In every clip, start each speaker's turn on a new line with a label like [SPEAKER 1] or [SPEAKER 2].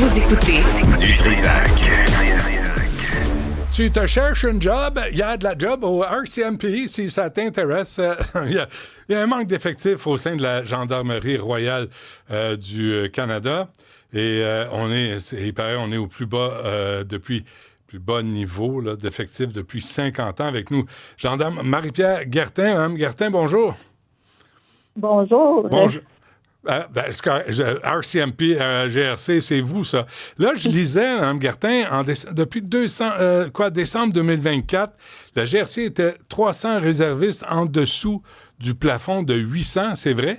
[SPEAKER 1] Vous écoutez
[SPEAKER 2] Du Trisac.
[SPEAKER 3] Tu te cherches un job, il y a de la job au RCMP, si ça t'intéresse. Il y a un manque d'effectifs au sein de la Gendarmerie royale du Canada. Et il paraît on est au plus bas niveau là, d'effectifs depuis 50 ans avec nous. Gendarme Marie-Pierre Guertin. Mme Guertin, bonjour.
[SPEAKER 4] Bonjour.
[SPEAKER 3] Bonjour. RCMP, GRC, c'est vous, ça. Là, je lisais, Mme Guertin, depuis décembre 2024, la GRC était 300 réservistes en dessous du plafond de 800, c'est vrai?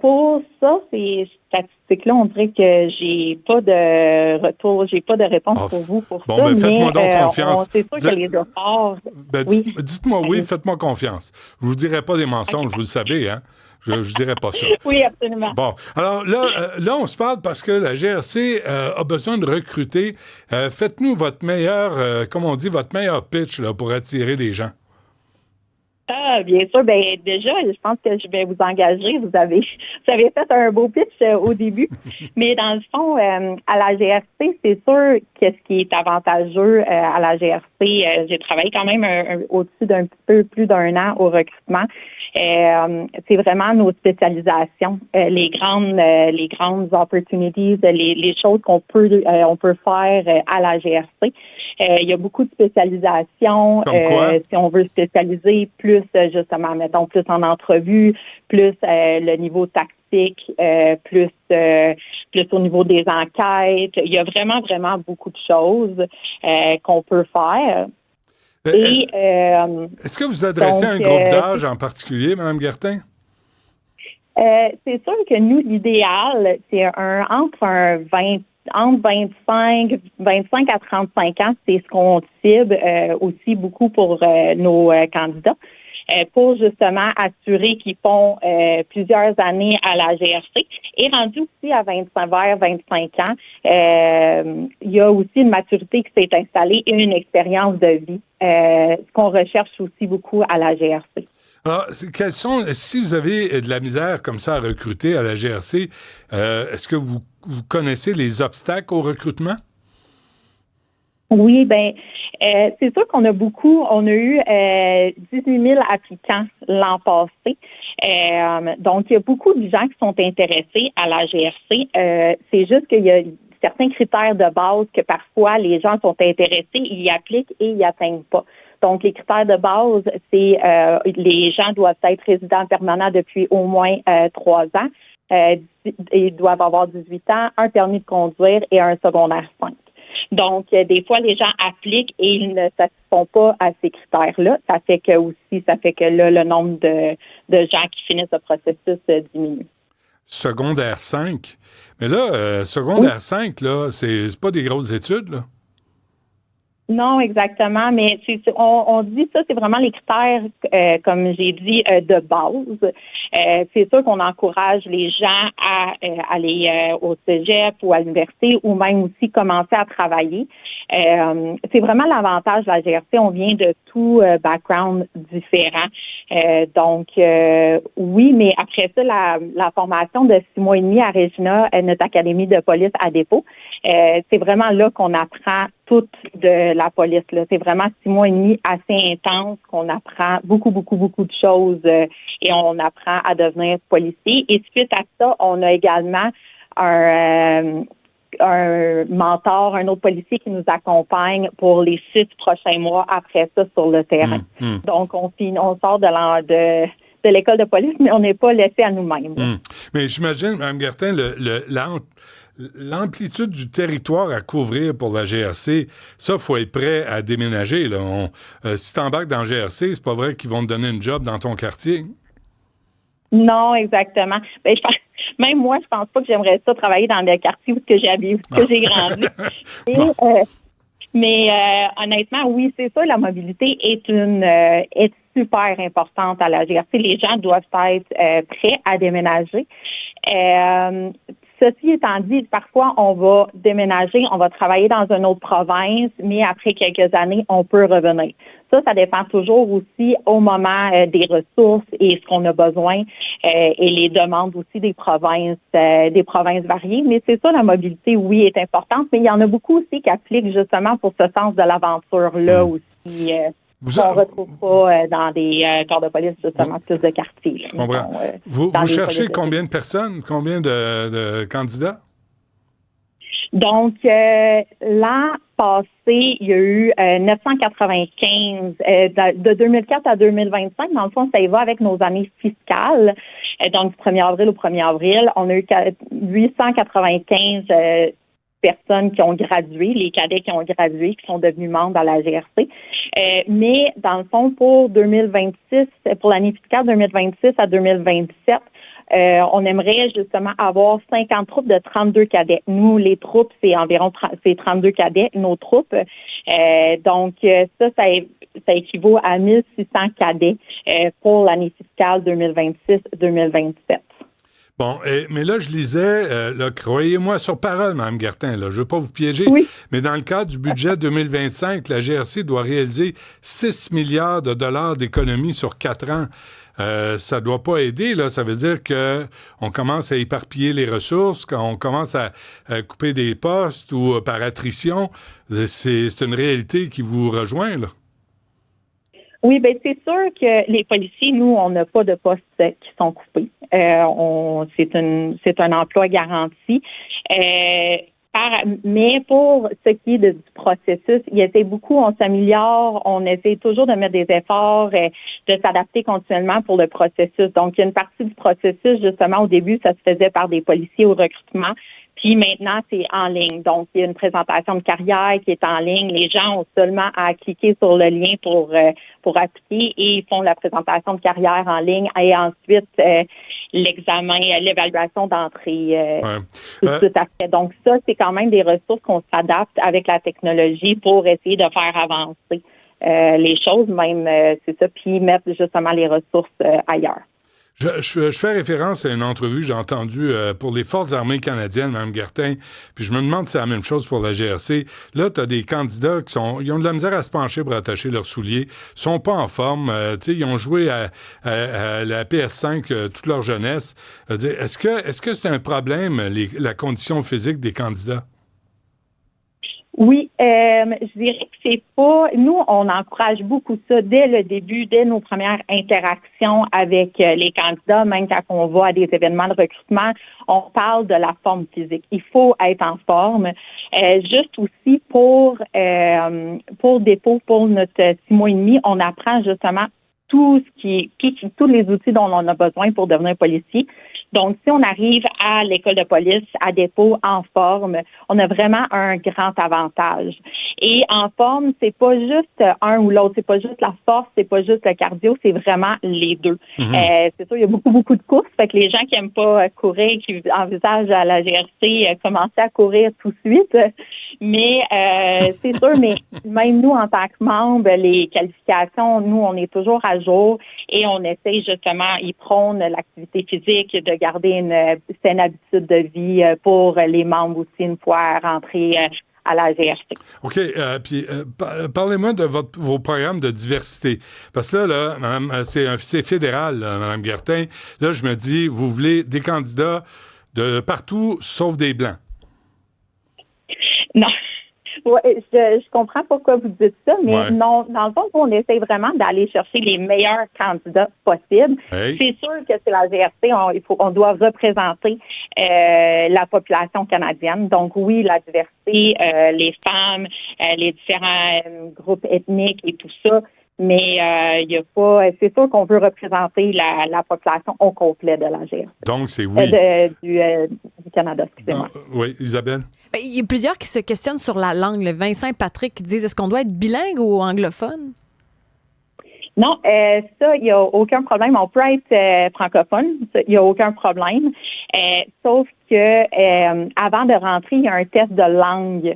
[SPEAKER 4] Pour ça, ces statistiques-là, on dirait que j'ai pas de retour, j'ai pas de réponse pour vous pour ça.
[SPEAKER 3] Bon, faites-moi donc confiance.
[SPEAKER 4] C'est sûr que les efforts...
[SPEAKER 3] Dites-moi oui, faites-moi confiance. Je vous dirai pas des mensonges, vous le savez, hein? Je dirais pas ça.
[SPEAKER 4] Oui, absolument.
[SPEAKER 3] Bon, alors là, on se parle parce que la GRC a besoin de recruter. Faites-nous votre meilleur, votre meilleur pitch là, pour attirer les gens.
[SPEAKER 4] Ah, bien sûr. Ben déjà, je pense que je vais vous engager. Vous avez fait un beau pitch au début, mais dans le fond, à la GRC, c'est sûr que ce qui est avantageux à la GRC, j'ai travaillé quand même au-dessus d'un petit peu plus d'1 an au recrutement. C'est vraiment nos spécialisations, les grandes opportunities, les choses on peut faire à la GRC. Il y a beaucoup de spécialisation. Si on veut spécialiser plus, justement, mettons, plus en entrevue, plus le niveau tactique, plus au niveau des enquêtes. Il y a vraiment, vraiment beaucoup de choses qu'on peut faire.
[SPEAKER 3] Est-ce que vous adressez un groupe d'âge en particulier, Mme Guertin?
[SPEAKER 4] C'est sûr que nous, l'idéal, c'est entre 25 à 35 ans, c'est ce qu'on cible aussi beaucoup pour nos candidats, pour justement assurer qu'ils font plusieurs années à la GRC. Et rendu aussi à 25 ans, il y a aussi une maturité qui s'est installée et une expérience de vie, ce qu'on recherche aussi beaucoup à la GRC.
[SPEAKER 3] Alors, si vous avez de la misère comme ça à recruter à la GRC, est-ce que vous connaissez les obstacles au recrutement?
[SPEAKER 4] Oui, c'est sûr qu'on a eu 18 000 applicants l'an passé. Donc, il y a beaucoup de gens qui sont intéressés à la GRC. C'est juste qu'il y a certains critères de base que parfois les gens sont intéressés, ils y appliquent et ils n'y atteignent pas. Donc, les critères de base, c'est les gens doivent être résidents permanents depuis au moins 3 ans. Ils doivent avoir 18 ans, un permis de conduire et un secondaire 5. Donc, des fois, les gens appliquent et ils ne satisfont pas à ces critères-là. Ça fait que là, le nombre de gens qui finissent le processus diminue.
[SPEAKER 3] Secondaire 5? Mais là, secondaire 5, là, c'est pas des grosses études, là?
[SPEAKER 4] Non, exactement, mais on dit ça, c'est vraiment les critères, comme j'ai dit, de base. C'est sûr qu'on encourage les gens à aller au cégep ou à l'université ou même aussi commencer à travailler. C'est vraiment l'avantage de la GRC, on vient de tout background différent. Donc, oui, mais après ça, la formation de 6 mois et demi à Regina, notre académie de police à Dépôt, c'est vraiment là qu'on apprend toute de la police. Là. C'est vraiment 6 mois et demi assez intense qu'on apprend beaucoup de choses et on apprend à devenir policier. Et suite à ça, on a également un mentor, un autre policier qui nous accompagne pour les 6 prochains mois après ça sur le terrain. Donc, on sort de l'école de police, mais on n'est pas laissé à nous-mêmes.
[SPEAKER 3] Mais j'imagine, Mme Guertin, l'amplitude du territoire à couvrir pour la GRC, ça, il faut être prêt à déménager. Là. Si tu embarques dans la GRC, c'est pas vrai qu'ils vont te donner une job dans ton quartier.
[SPEAKER 4] Non, exactement. Même moi, je pense pas que j'aimerais ça travailler dans le quartier où j'ai grandi. Mais honnêtement, oui, c'est ça, la mobilité est super importante à la GRC. Les gens doivent être prêts à déménager. Ceci étant dit, parfois, on va déménager, on va travailler dans une autre province, mais après quelques années, on peut revenir. Ça dépend toujours aussi au moment des ressources et ce qu'on a besoin et les demandes aussi des provinces variées. Mais c'est ça, la mobilité, oui, est importante, mais il y en a beaucoup aussi qui appliquent justement pour ce sens de l'aventure-là aussi. On ne retrouve pas dans des corps de police, justement, plus de quartiers.
[SPEAKER 3] Je comprends. Vous cherchez combien de personnes, combien de candidats?
[SPEAKER 4] Donc, l'an passé, il y a eu 995. De 2004 à 2025, dans le fond, ça y va avec nos années fiscales. Donc, du 1er avril au 1er avril, on a eu 895 personnes qui ont gradué, les cadets qui ont gradué, qui sont devenus membres à la GRC. Mais, dans le fond, pour 2026, pour l'année fiscale 2026 à 2027, on aimerait justement avoir 50 troupes de 32 cadets. Nous, les troupes, c'est environ 32 cadets, nos troupes. Donc, ça équivaut à 1600 cadets pour l'année fiscale 2026-2027.
[SPEAKER 3] Bon, mais là, je lisais, croyez-moi sur parole, Mme Gertin, là, je ne veux pas vous piéger,
[SPEAKER 4] oui.
[SPEAKER 3] Mais dans le cadre du budget 2025, la GRC doit réaliser 6 milliards de dollars d'économies sur 4 ans. Ça ne doit pas aider, là. Ça veut dire qu'on commence à éparpiller les ressources, qu'on commence à couper des postes ou par attrition. C'est une réalité qui vous rejoint, là.
[SPEAKER 4] Oui, bien, c'est sûr que les policiers, nous, on n'a pas de postes qui sont coupés. C'est un emploi garanti. Mais pour ce qui est du processus, il y a beaucoup, on s'améliore, on essaie toujours de mettre des efforts, de s'adapter continuellement pour le processus. Donc, il y a une partie du processus, justement, au début, ça se faisait par des policiers au recrutement. Puis maintenant, c'est en ligne. Donc, il y a une présentation de carrière qui est en ligne. Les gens ont seulement à cliquer sur le lien pour appliquer et ils font la présentation de carrière en ligne et ensuite l'examen, l'évaluation d'entrée tout de suite après. Donc, ça, c'est quand même des ressources qu'on s'adapte avec la technologie pour essayer de faire avancer les choses, même, c'est ça, puis mettre justement les ressources ailleurs.
[SPEAKER 3] Je fais référence à une entrevue que j'ai entendue pour les Forces armées canadiennes, Mme Gertin, puis je me demande si c'est la même chose pour la GRC. Là, tu as des candidats ils ont de la misère à se pencher pour attacher leurs souliers, sont pas en forme, ils ont joué à la PS5 toute leur jeunesse. Est-ce que c'est un problème, la condition physique des candidats?
[SPEAKER 4] Oui, je dirais que c'est pas... Nous, on encourage beaucoup ça dès le début, dès nos premières interactions avec les candidats, même quand on va à des événements de recrutement, on parle de la forme physique. Il faut être en forme. Juste aussi pour dépôt, pour notre 6 mois et demi, on apprend justement tous les outils dont on a besoin pour devenir policier. Donc, si on arrive à l'école de police, à dépôt, en forme, on a vraiment un grand avantage. Et en forme, c'est pas juste un ou l'autre, c'est pas juste la force, c'est pas juste le cardio, c'est vraiment les deux. Mm-hmm. C'est sûr, il y a beaucoup de courses, fait que les gens qui aiment pas courir, qui envisagent à la GRC commencer à courir tout de suite. Mais c'est sûr, mais même nous, en tant que membres, les qualifications, nous, on est toujours à jour et on essaye justement, ils prônent l'activité physique, de garder une saine habitude de vie pour les membres aussi une fois rentrés à la GRC.
[SPEAKER 3] OK. Puis, parlez-moi de vos programmes de diversité. Parce que là, madame, c'est fédéral, là, Mme Gertin. Là, je me dis, vous voulez des candidats de partout, sauf des Blancs.
[SPEAKER 4] Non. Ouais, je comprends pourquoi vous dites ça, mais non, dans le fond, on essaie vraiment d'aller chercher les meilleurs candidats possibles. Hey. C'est sûr que c'est la GRC, on doit représenter la population canadienne. Donc oui, la diversité, les femmes, les différents groupes ethniques et tout ça. Mais il y a pas. C'est sûr qu'on veut représenter la population au complet de la GRC.
[SPEAKER 3] Donc c'est oui.
[SPEAKER 4] Du Canada, excusez-moi.
[SPEAKER 3] Oui, Isabelle.
[SPEAKER 1] Il y a plusieurs qui se questionnent sur la langue. Le Vincent et Patrick qui disent, est-ce qu'on doit être bilingue ou anglophone?
[SPEAKER 4] Non, ça, il n'y a aucun problème. On peut être francophone, il n'y a aucun problème. Sauf que avant de rentrer, il y a un test de langue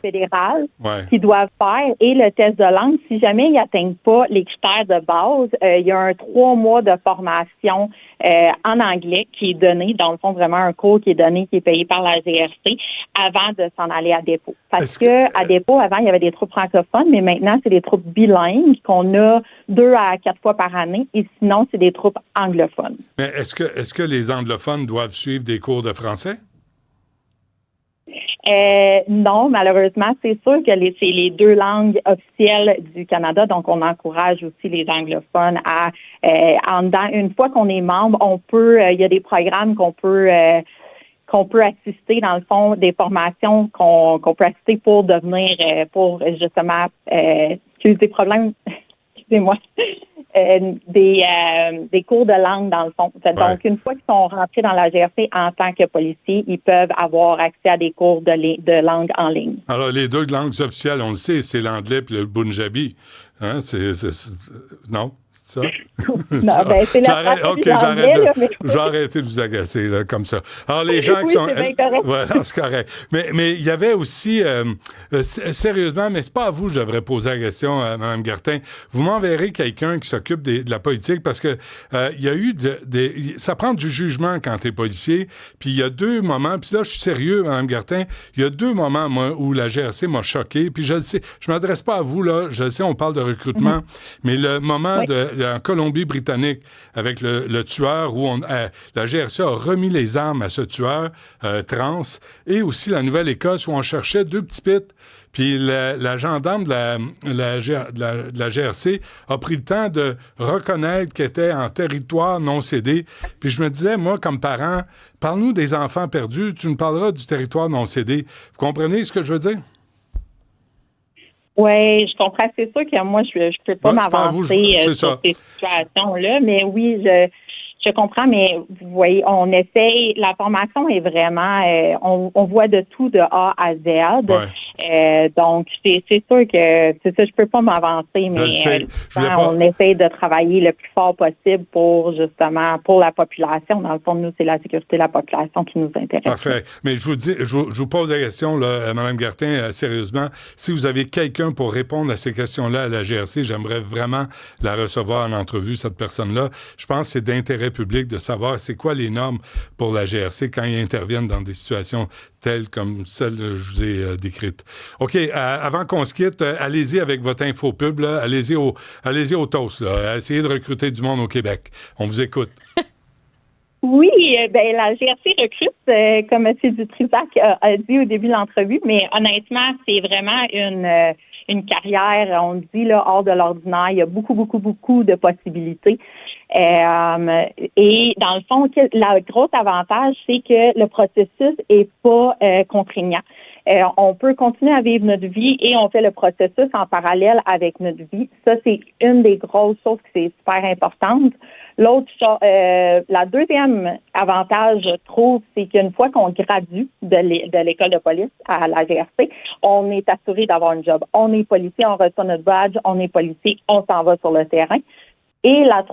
[SPEAKER 4] fédéral qu'ils doivent faire. Et le test de langue, si jamais ils n'atteignent pas les critères de base, il y a un 3 mois de formation en anglais qui est donné, dans le fond, vraiment un cours qui est donné, qui est payé par la GRC avant de s'en aller à dépôt. Parce que à dépôt, avant, il y avait des troupes francophones, mais maintenant, c'est des troupes bilingues qu'on a 2 à 4 fois par année, et sinon, c'est des troupes anglophones.
[SPEAKER 3] Mais est-ce que les anglophones doivent suivre des cours de français?
[SPEAKER 4] Non, malheureusement, c'est sûr que c'est les 2 langues officielles du Canada, donc on encourage aussi les anglophones à, une fois qu'on est membre, on peut, il y a des programmes qu'on peut assister, dans le fond, des formations qu'on peut assister pour devenir, pour justement, des problèmes, excusez-moi, des cours de langue, dans le fond. Donc, une fois qu'ils sont rentrés dans la GRC en tant que policiers, ils peuvent avoir accès à des cours de langue en ligne.
[SPEAKER 3] Alors, les 2 langues officielles, on le sait, c'est l'anglais et le punjabi. Hein? Non? C'est ça?
[SPEAKER 4] Non, c'est la
[SPEAKER 3] je vais arrêter de vous agacer, là, comme ça. Alors, les gens qui sont...
[SPEAKER 4] c'est bien correct.
[SPEAKER 3] Voilà, c'est correct. Mais il y avait aussi... sérieusement, mais c'est pas à vous que je devrais poser la question, Mme Gartin. Vous m'enverrez quelqu'un qui s'occupe de la politique, parce que il y a eu ça prend du jugement quand t'es policier, puis il y a 2 moments, puis là, je suis sérieux, Mme Gartin, il y a 2 moments, moi, où la GRC m'a choqué, puis je le sais, je m'adresse pas à vous, là, je le sais, on parle de recrutement, mais le moment en Colombie-Britannique avec le tueur où la GRC a remis les armes à ce tueur trans, et aussi la Nouvelle-Écosse où on cherchait 2 petits pits. Puis la gendarme de la GRC a pris le temps de reconnaître qu'elle était en territoire non cédé. Puis je me disais, moi, comme parent, parle-nous des enfants perdus, tu nous parleras du territoire non cédé. Vous comprenez ce que je veux dire?
[SPEAKER 4] Oui, je comprends. C'est sûr que moi, je peux pas m'avancer sur ces situations-là, mais oui, je comprends, mais vous voyez, on essaye, la formation est vraiment, on voit de tout de A à Z. Donc, c'est sûr que, c'est ça, je peux pas m'avancer, mais on essaye de travailler le plus fort possible pour, justement, pour la population. Dans le fond, nous, c'est la sécurité de la population qui nous intéresse.
[SPEAKER 3] Parfait. Mais je vous pose la question, là, Mme Gartin, sérieusement. Si vous avez quelqu'un pour répondre à ces questions-là à la GRC, j'aimerais vraiment la recevoir en entrevue, cette personne-là. Je pense que c'est d'intérêt public de savoir c'est quoi les normes pour la GRC quand ils interviennent dans des situations telles comme celle que je vous ai décrite. OK, avant qu'on se quitte, allez-y avec votre infopub, là. Allez-y au toast, là. Essayez de recruter du monde au Québec. On vous écoute.
[SPEAKER 4] Oui, la GRC recrute, comme M. Dutrisac a dit au début de l'entrevue, mais honnêtement, c'est vraiment une carrière, on le dit, là, hors de l'ordinaire. Il y a beaucoup, beaucoup, beaucoup de possibilités. Et dans le fond, le gros avantage, c'est que le processus est pas contraignant. On peut continuer à vivre notre vie et on fait le processus en parallèle avec notre vie. Ça, c'est une des grosses choses qui est super importante. L'autre, la deuxième avantage, je trouve, c'est qu'une fois qu'on gradue de l'école de police à la GRC, on est assuré d'avoir un job. On est policier, on reçoit notre badge, on est policier, on s'en va sur le terrain. Et le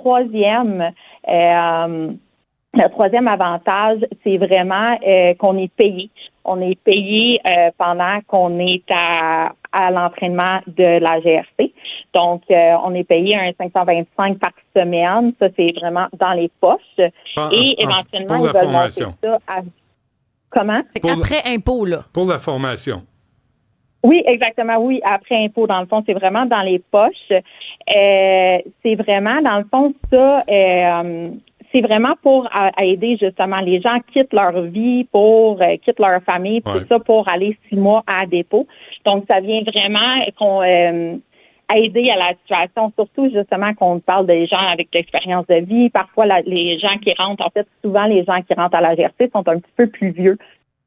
[SPEAKER 4] troisième avantage, c'est vraiment qu'on est payé. On est payé pendant qu'on est à l'entraînement de la GRC. Donc, on est payé un 525 par semaine. Ça, c'est vraiment dans les poches. Et éventuellement,
[SPEAKER 3] ils veulent monter ça
[SPEAKER 4] à... Comment?
[SPEAKER 1] Après impôt, là.
[SPEAKER 3] Pour la formation.
[SPEAKER 4] Oui, exactement. Oui, après impôt, dans le fond, c'est vraiment dans les poches. C'est vraiment, dans le fond, ça... c'est vraiment pour aider justement les gens quittent leur vie, quittent leur famille, tout ça pour aller 6 mois à dépôt. Donc, ça vient vraiment aider à la situation, surtout justement qu'on parle des gens avec l'expérience de vie. Parfois, les gens qui rentrent, en fait, souvent les gens qui rentrent à la GRC sont un petit peu plus vieux.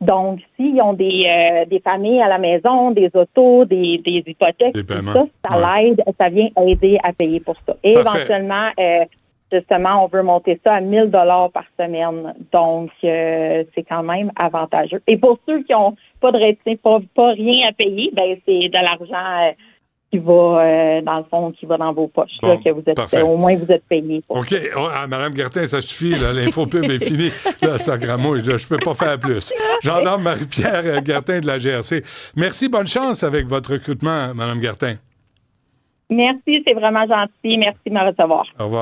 [SPEAKER 4] Donc, s'ils ont des familles à la maison, des autos, des hypothèques, tout ça l'aide, ça vient aider à payer pour ça. Et éventuellement, justement, on veut monter ça à 1 000 $ par semaine. Donc, c'est quand même avantageux. Et pour ceux qui n'ont pas de pas rien à payer, ben c'est de l'argent qui va, dans le fond, qui va dans vos poches,
[SPEAKER 3] Bon,
[SPEAKER 4] là, que vous êtes,
[SPEAKER 3] parfait.
[SPEAKER 4] au moins vous êtes payé pour.
[SPEAKER 3] OK. Mme Gertin, ça suffit. Là, l'infopub est finie. Là, sacrément, je ne peux pas faire plus. Gendarme Marie-Pierre Gertin de la GRC. Merci, bonne chance avec votre recrutement, Mme Gertin.
[SPEAKER 4] Merci, c'est vraiment gentil. Merci de me recevoir.
[SPEAKER 3] Au revoir.